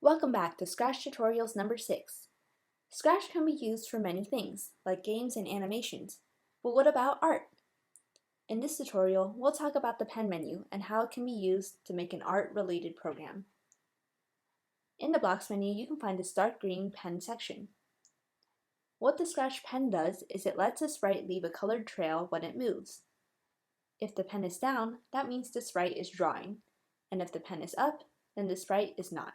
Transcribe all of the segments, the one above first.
Welcome back to Scratch Tutorials number 6. Scratch can be used for many things, like games and animations. But what about art? In this tutorial, we'll talk about the pen menu and how it can be used to make an art-related program. In the Blocks menu, you can find the Start Green Pen section. What the Scratch pen does is it lets a sprite leave a colored trail when it moves. If the pen is down, that means the sprite is drawing, and if the pen is up, then the sprite is not.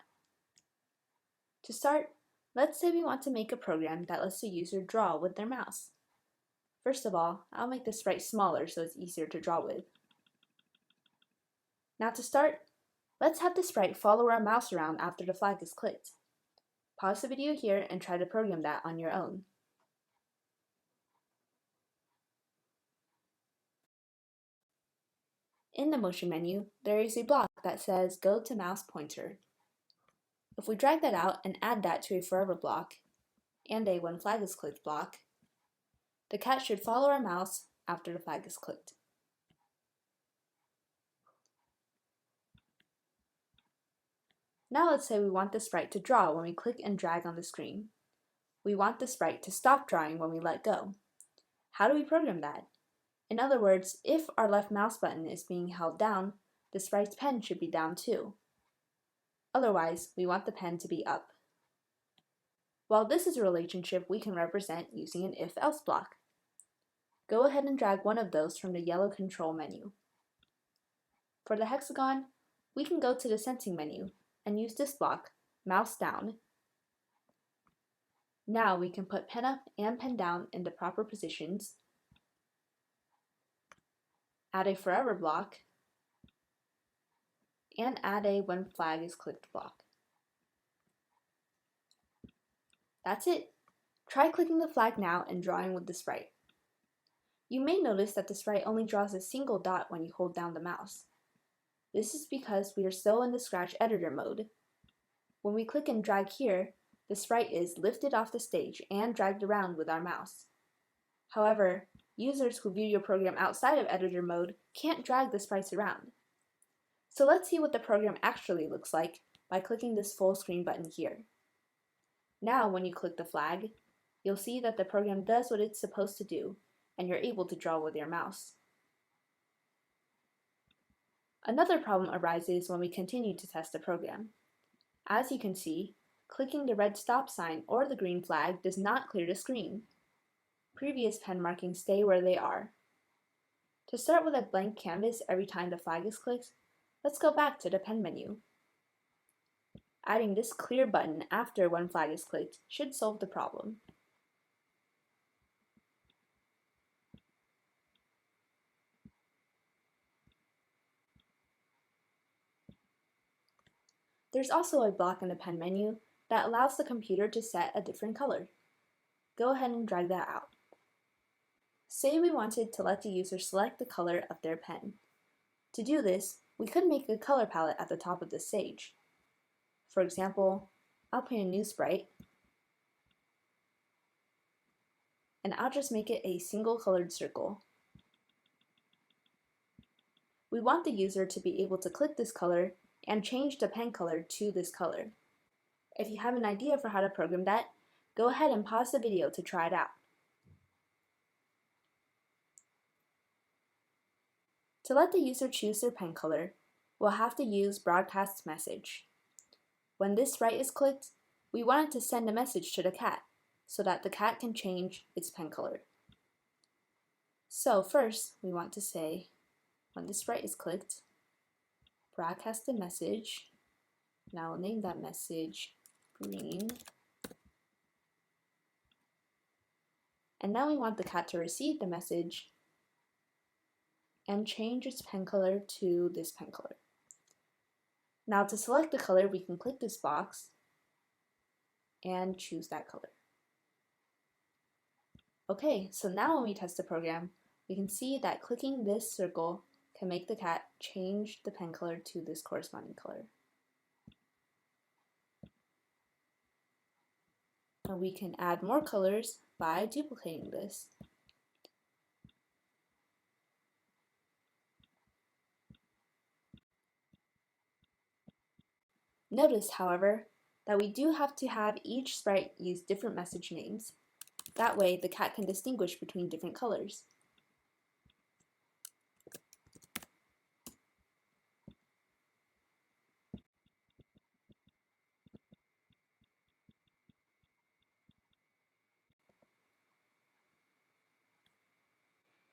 To start, let's say we want to make a program that lets the user draw with their mouse. First of all, I'll make the sprite smaller so it's easier to draw with. Now to start, let's have the sprite follow our mouse around after the flag is clicked. Pause the video here and try to program that on your own. In the motion menu, there is a block that says Go to Mouse Pointer. If we drag that out and add that to a forever block, and a when flag is clicked block, the cat should follow our mouse after the flag is clicked. Now let's say we want the sprite to draw when we click and drag on the screen. We want the sprite to stop drawing when we let go. How do we program that? In other words, if our left mouse button is being held down, the sprite's pen should be down too. Otherwise, we want the pen to be up. While this is a relationship we can represent using an if-else block. Go ahead and drag one of those from the yellow control menu. For the hexagon, we can go to the sensing menu and use this block, mouse down. Now we can put pen up and pen down in the proper positions, add a forever block, and add a when flag is clicked block. That's it! Try clicking the flag now and drawing with the sprite. You may notice that the sprite only draws a single dot when you hold down the mouse. This is because we are still in the Scratch editor mode. When we click and drag here, the sprite is lifted off the stage and dragged around with our mouse. However, users who view your program outside of editor mode can't drag the sprites around. So let's see what the program actually looks like by clicking this full screen button here. Now when you click the flag, you'll see that the program does what it's supposed to do, and you're able to draw with your mouse. Another problem arises when we continue to test the program. As you can see, clicking the red stop sign or the green flag does not clear the screen. Previous pen markings stay where they are. To start with a blank canvas every time the flag is clicked, let's go back to the pen menu. Adding this clear button after when flag is clicked should solve the problem. There's also a block in the pen menu that allows the computer to set a different color. Go ahead and drag that out. Say we wanted to let the user select the color of their pen. To do this, we could make a color palette at the top of the stage. For example, I'll paint a new sprite, and I'll just make it a single colored circle. We want the user to be able to click this color and change the pen color to this color. If you have an idea for how to program that, go ahead and pause the video to try it out. To let the user choose their pen color, we'll have to use broadcast message. When this sprite is clicked, we want it to send a message to the cat so that the cat can change its pen color. So first, we want to say, when the sprite is clicked, broadcast the message. Now we'll name that message green. And now we want the cat to receive the message and change its pen color to this pen color. Now to select the color, we can click this box and choose that color. Okay, so now when we test the program, we can see that clicking this circle can make the cat change the pen color to this corresponding color. And we can add more colors by duplicating this. Notice, however, that we do have to have each sprite use different message names. That way, the cat can distinguish between different colors.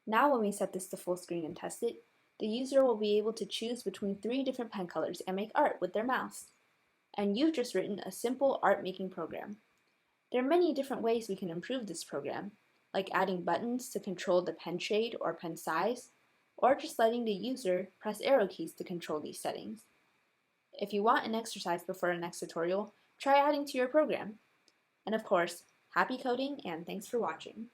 Now when we set this to full screen and test it, the user will be able to choose between 3 different pen colors and make art with their mouse. And you've just written a simple art making program. There are many different ways we can improve this program, like adding buttons to control the pen shade or pen size, or just letting the user press arrow keys to control these settings. If you want an exercise before our next tutorial, try adding to your program. And of course, happy coding and thanks for watching.